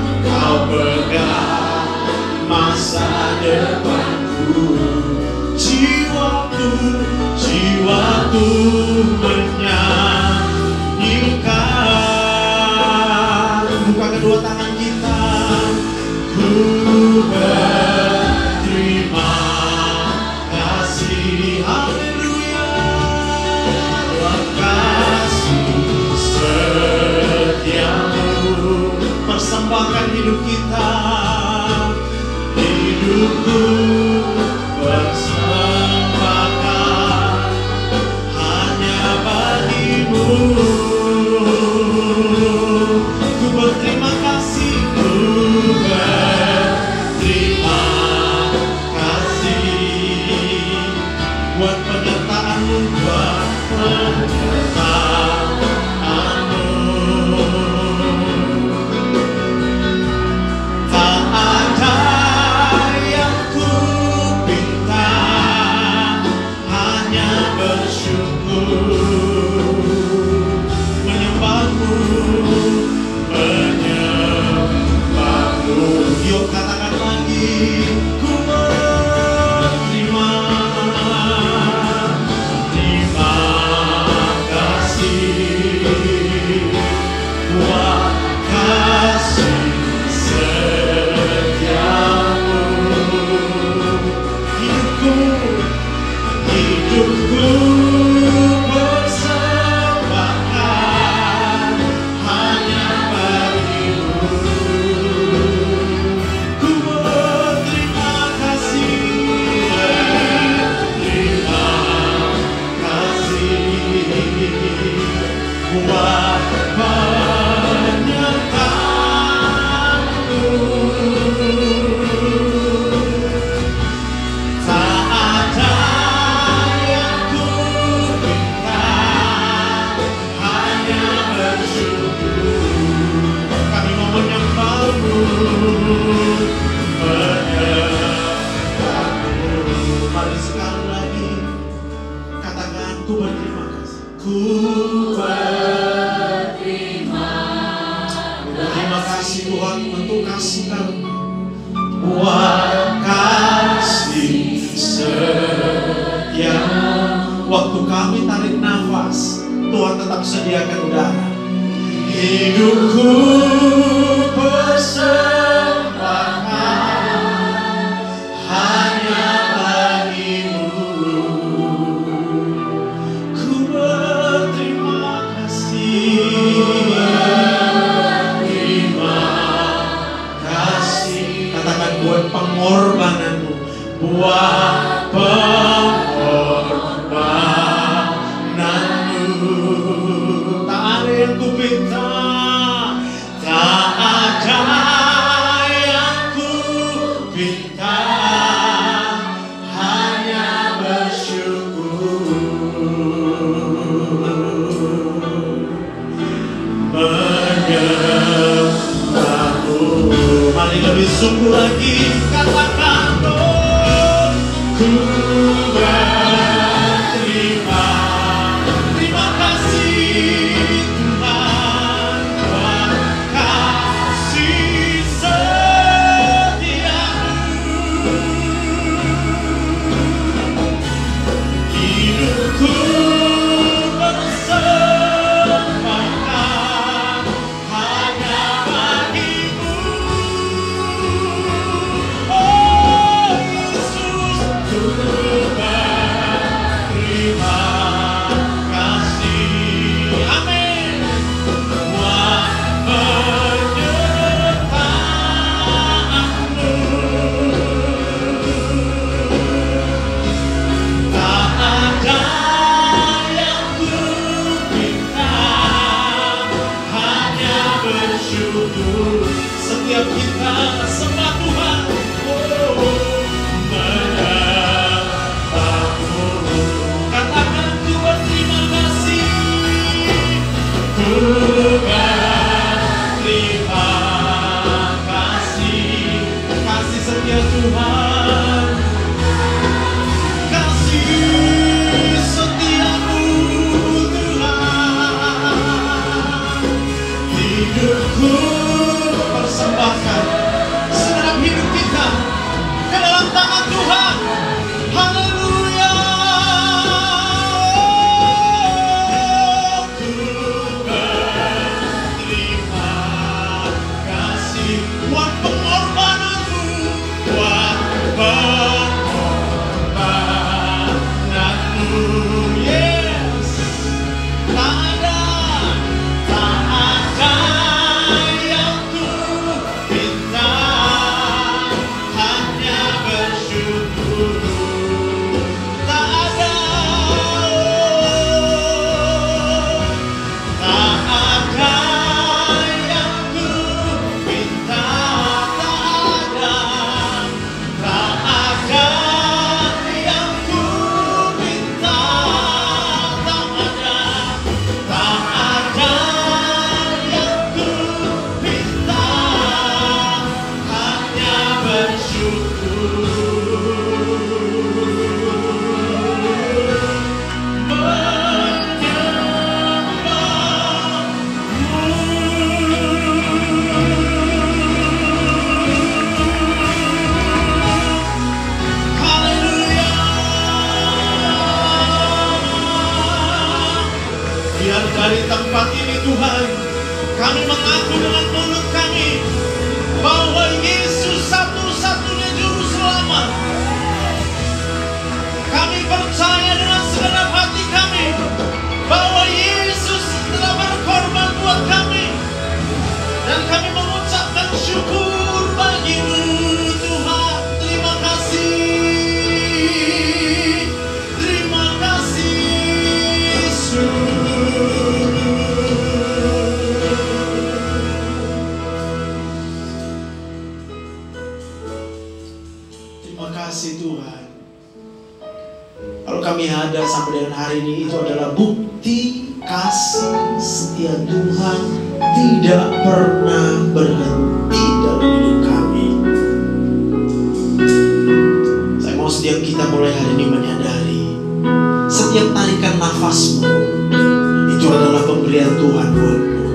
masa depanku. Jiwaku menyanyikan. Buka kedua tangan kita. Ku berterima kasih, haleluya, buat kasih setia-Mu. Persembahkan hidup kita, hidupku persembahkan hanya bagi-Mu. Ku berterima kasih, ku berterima kasih buat penyertaan-Mu, buat penyertaan-Mu. Tak ada yang ku pinta, hanya bersyukur, menyembah-Mu, menyembah-Mu. Yuk katakan lagi, ku berterima Mari sekali lagi katakan, ku berterima kasih. Ku berterima kasih Tuhan untuk kasih karunia, buat kasih setia. Waktu kami tarik nafas, Tuhan tetap sediakan udara. Hidupku persembahkan hanya bagimu. Ku berterima kasih. Terima kasih. Katakan, buat pengorbananmu, buat pengorbananmu. Tak ada yang ku pinta, tak ada yang ku pinta, hanya bersyukur, menyembahmu. Mari lebih sungguh lagi katakan, oh, ku berterima kasih Tuhan, buat kasih setiamu. Hidupku persembahkan hanya bagimu. Oh Yesus, ku berterima kasih. Amin. Buat penyertaanmu, tak ada yang ku minta, hanya bersyukur. Setiap kita sembah Tuhan, oh, menyembahmu. Katakan, ku berterima kasih. Ku berterima kasih. Kasih setia Tuhan, kasih setiamu Tuhan. Hidupku persembahkan segenap hidup kita ke dalam tangan Tuhan. Haleluya. Ku berterima kasih buat pengorbananmu, buat pengorbananmu. Yes. Tak ada yang ku minta, hanya bersyukur. Tak ada yang ku minta, tak ada yang ku minta, tak ada yang ku minta, hanya bersyukur, haleluya. Biar dari tempat ini Tuhan, kami mengaku dengan mulut kami bahwa Yesus satu-satunya juru selamat. Kami percaya dengan segenap hati kami bahwa Yesus telah berkorban buat kami, dan kami mengucapkan syukur bagimu Tuhan. Terima kasih, terima kasih Yesus. Terima kasih Tuhan. Kalau kami ada sampai dengan hari ini, itu adalah bukti kasih setia Tuhan tidak pernah berhenti dalam hidup kami. Saya mau setiap kita mulai hari ini menyadari setiap tarikan nafasmu itu adalah pemberian Tuhan buatmu.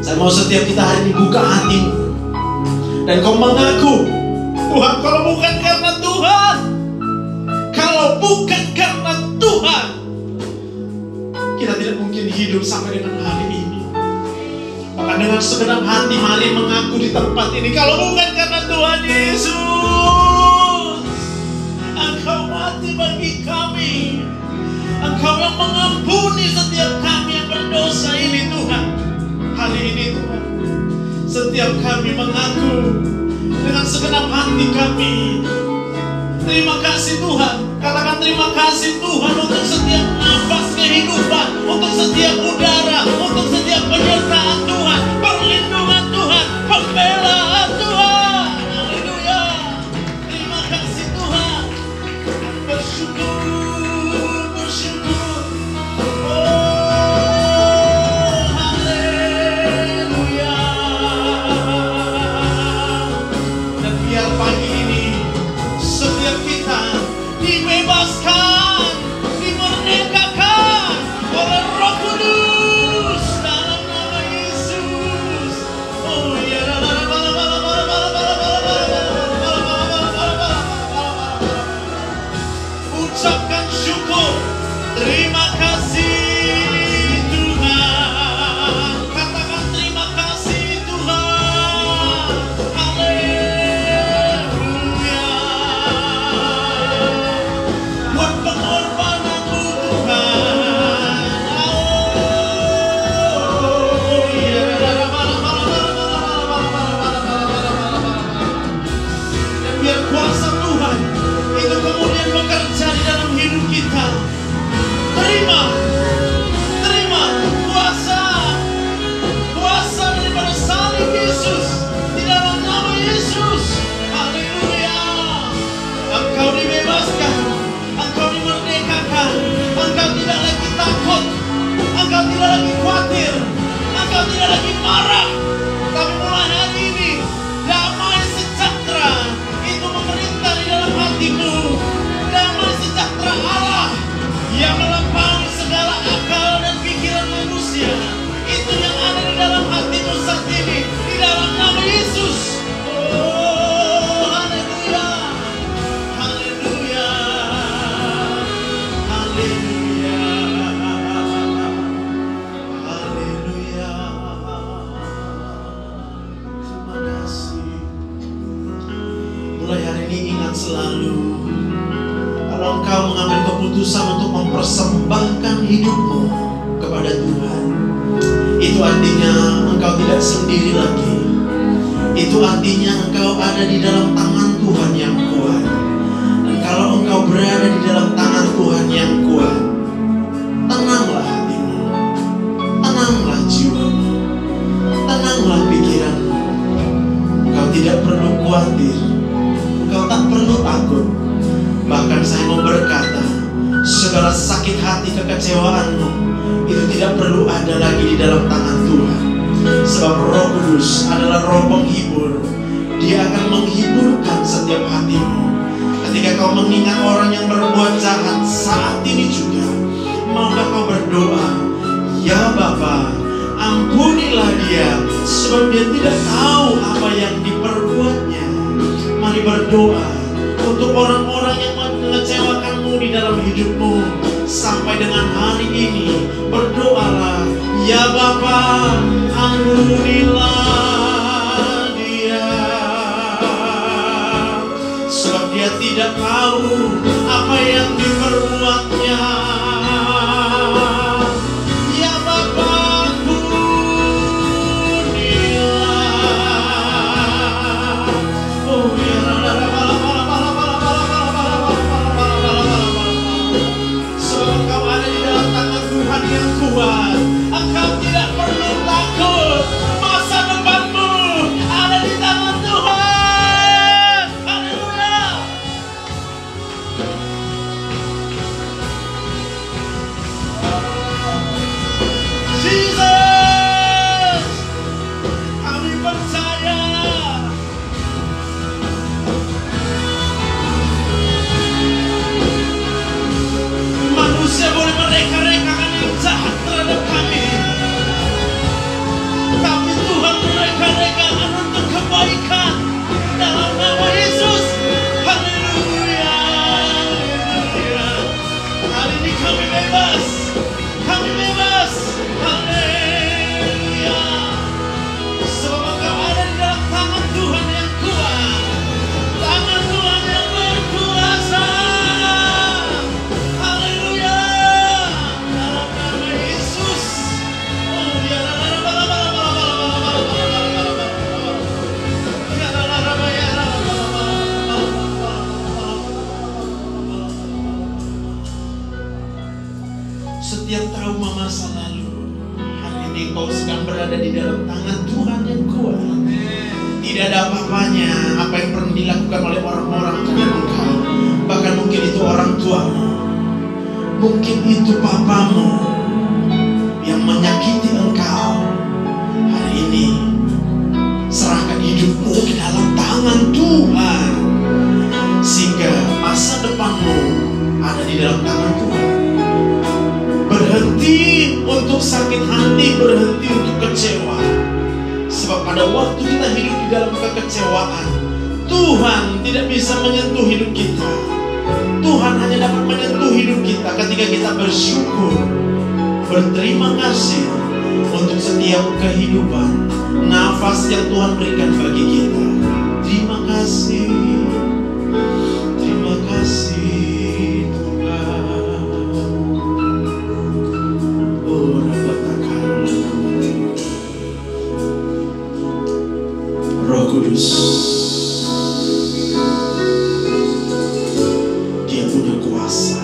Saya mau setiap kita hari ini buka hatimu dan kau mengaku, Tuhan, kalau bukan karena Tuhan, kalau bukan karena Tuhan, kita tidak mungkin hidup sampai dengan hari ini. Maka dengan segenap hati mari mengaku di tempat ini, kalau bukan karena Tuhan Yesus, Engkau mati bagi kami, Engkau yang mengampuni setiap kami yang berdosa ini Tuhan. Hari ini Tuhan, setiap kami mengaku dengan segenap hati kami, terima kasih Tuhan. Katakan terima kasih Tuhan untuk setiap nafas kehidupan, untuk setiap udara, untuk setiap penyertaan Tuhan, perlindungan Tuhan, pembelaan Tuhan. Haleluya. Terima kasih Tuhan. Bersyukur, bersyukur. Oh, haleluya. Dan biar pagi ini setiap kita dibebaskan, dimerdekakan oleh Roh Kudus dalam nama Yesus. Oh ya, ucapkan syukur, terima kasih Tuhan. Katakan terima kasih Tuhan. Haleluya. Buat pengorbananmu Tuhan. Oh ya. Dan biar kuasa Tuhan itu kemudian bekerja di dalam hidup kita. Terima kuasa daripada salib Yesus di dalam nama Yesus. Haleluya. Engkau dibebaskan, engkau dimerdekakan, engkau tidak lagi takut, engkau tidak lagi khawatir, engkau tidak lagi marah. Tapi mulai hari ini damai sejahtera itu memerintah di dalam hatimu. Damai sejahtera Allah yang melampaui segala akal dan pikiran manusia, itu yang ada di dalam hatimu saat ini, di dalam nama Yesus. Oh, haleluya, haleluya, haleluya, haleluya. Terima kasih. Mulai hari ini ingat selalu, kalau engkau mengambil keputusan untuk mempersembahkan hidupmu kepada Tuhan, itu artinya engkau tidak sendiri lagi. Itu artinya engkau ada di dalam tangan Tuhan yang kuat. Dan kalau engkau berada di dalam tangan Tuhan yang kuat, tenanglah hatimu, tenanglah jiwamu, tenanglah pikiranmu. Engkau tidak perlu khawatir, engkau tak perlu takut. Bahkan saya mau berkata, segala sakit hati kekecewaanmu itu tidak perlu ada lagi di dalam tangan Tuhan. Sebab Roh Kudus adalah Roh penghibur. Dia akan menghiburkan setiap hatimu. Ketika kau mengingat orang yang berbuat jahat saat ini juga, maukah kau berdoa, ya Bapa, ampunilah dia, sebab dia tidak tahu apa yang diperbuatnya. Mari berdoa untuk orang-orang yang mengecewakanmu di dalam hidupmu. Sampai dengan hari ini berdoalah, ya Bapa, ampunilah dia, sebab dia tidak tahu apa yang diperbuatnya. Ya Bapa, ampunilah. Oh ya, Tuhan yang kuat, engkau tidak perlu takut. Masa depanmu ada di tangan Tuhan. Haleluya. setiap trauma masa lalu, hari ini Engkau sedang berada di dalam tangan Tuhan yang kuat. Tidak ada apa-apanya apa yang pernah dilakukan oleh orang-orang terhadap Engkau. Bahkan mungkin itu orang tuamu, mungkin itu papamu yang menyakiti Engkau. Hari ini serahkan hidupmu ke dalam tangan Tuhan, sehingga masa depanmu ada di dalam tangan Tuhan. Berhenti untuk sakit hati, berhenti untuk kecewa. Sebab pada waktu kita hidup di dalam kekecewaan, Tuhan tidak bisa menyentuh hidup kita. Tuhan hanya dapat menyentuh hidup kita ketika kita bersyukur, berterima kasih untuk setiap kehidupan, nafas yang Tuhan berikan bagi kita. Terima kasih, terima kasih Tuhan. Oh, Roh Kudus, Dia punya kuasa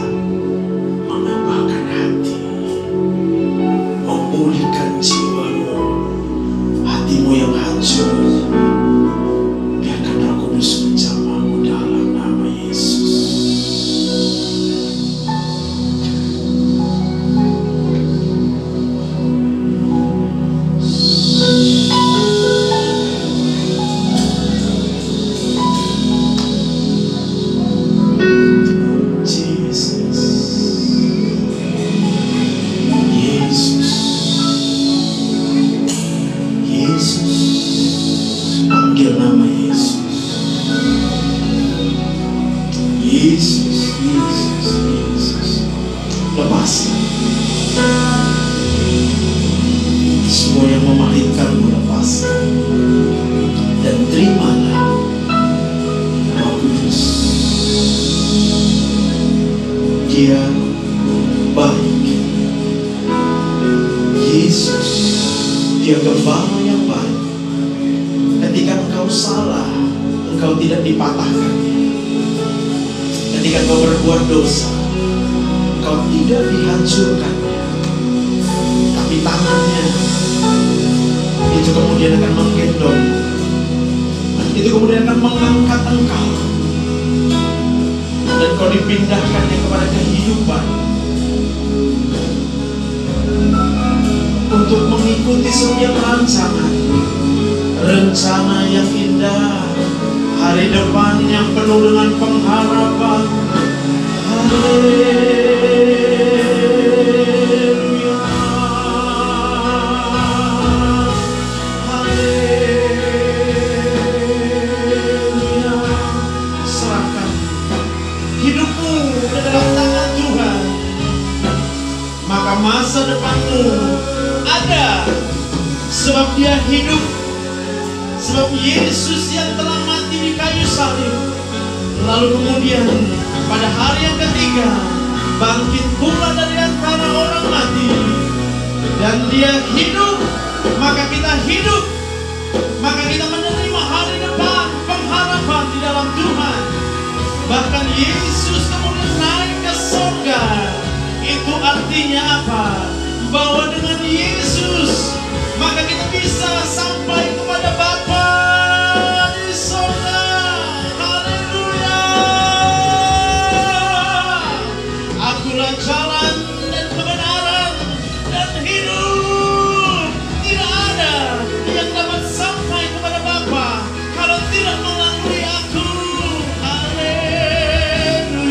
mengubahkan hati, memulihkan jiwamu, hatimu yang hancur. Biarkan Roh Kudus menjamahmu dalam nama Yesus. Rencana yang indah, hari depan yang penuh dengan pengharapan. Haleluya, haleluya. Serahkan hidupmu ke dalam tangan Tuhan, maka masa depanmu ada, sebab Dia hidup. Sebab Yesus yang telah mati di kayu salib, lalu kemudian pada hari yang ketiga bangkit pula dari antara orang mati, dan Dia hidup, maka kita hidup, maka kita menerima hari depan, pengharapan di dalam Tuhan. Bahkan Yesus kemudian naik ke surga. Itu artinya apa? Bahwa dengan Yesus maka kita bisa sampai kepada Bapa di surga. Haleluya. Akulah jalan dan kebenaran dan hidup. Tidak ada yang dapat sampai kepada Bapa kalau tidak melalui aku. Haleluya.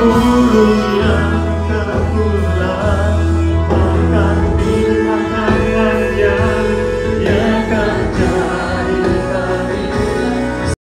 ulu